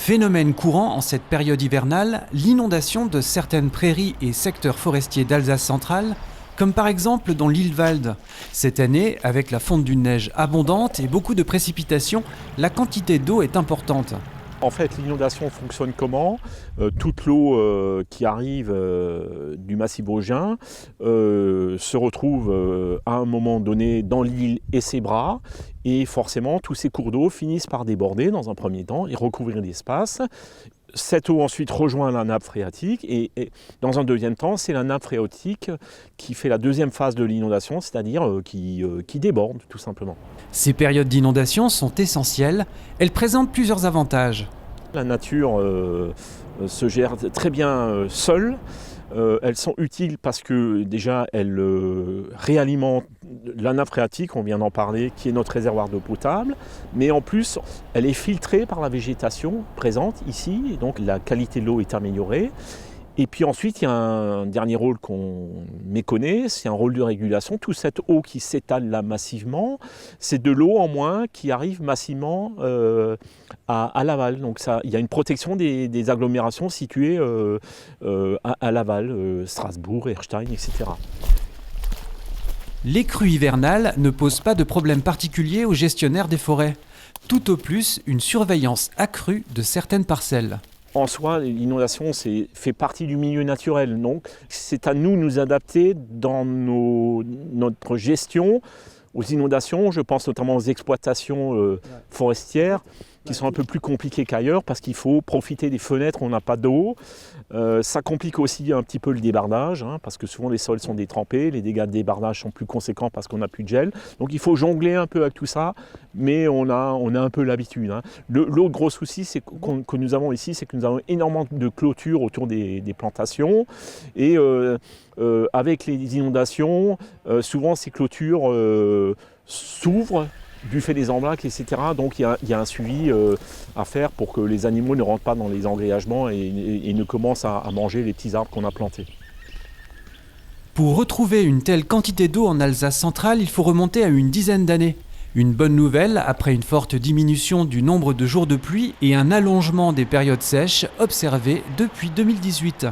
Phénomène courant en cette période hivernale, l'inondation de certaines prairies et secteurs forestiers d'Alsace centrale, comme par exemple dans l'Ilvalde. Cette année, avec la fonte d'une neige abondante et beaucoup de précipitations, la quantité d'eau est importante. En fait, l'inondation fonctionne comment ? Toute l'eau qui arrive du massif vosgien se retrouve à un moment donné dans l'île et ses bras. Et forcément, tous ces cours d'eau finissent par déborder dans un premier temps et recouvrir l'espace. Cette eau ensuite rejoint la nappe phréatique et dans un deuxième temps, c'est la nappe phréatique qui fait la deuxième phase de l'inondation, c'est-à-dire qui déborde tout simplement. Ces périodes d'inondation sont essentielles. Elles présentent plusieurs avantages. La nature se gère très bien seule. Elles sont utiles parce que déjà elles réalimentent la nappe phréatique, on vient d'en parler, qui est notre réservoir d'eau potable, mais en plus elle est filtrée par la végétation présente ici, et donc la qualité de l'eau est améliorée. Et puis ensuite, il y a un dernier rôle qu'on méconnaît, c'est un rôle de régulation. Toute cette eau qui s'étale là massivement, c'est de l'eau en moins qui arrive massivement à l'aval. Donc il y a une protection des agglomérations situées à l'aval, Strasbourg, Erstein, etc. Les crues hivernales ne posent pas de problème particulier aux gestionnaires des forêts. Tout au plus, une surveillance accrue de certaines parcelles. En soi, l'inondation fait partie du milieu naturel, donc c'est à nous de nous adapter dans notre gestion aux inondations. Je pense notamment aux exploitations forestières qui sont un peu plus compliquées qu'ailleurs parce qu'il faut profiter des fenêtres où on n'a pas d'eau. Ça complique aussi un petit peu le débardage parce que souvent les sols sont détrempés, les dégâts de débardage sont plus conséquents parce qu'on n'a plus de gel. Donc il faut jongler un peu avec tout ça, mais on a un peu l'habitude. L'autre gros souci que nous avons ici, c'est que nous avons énormément de clôtures autour des plantations et avec les inondations, souvent ces clôtures s'ouvrent du fait des emblacs, etc. Donc il y a un suivi à faire pour que les animaux ne rentrent pas dans les engreillagements et ne commencent à manger les petits arbres qu'on a plantés. Pour retrouver une telle quantité d'eau en Alsace centrale, il faut remonter à une dizaine d'années. Une bonne nouvelle après une forte diminution du nombre de jours de pluie et un allongement des périodes sèches observées depuis 2018.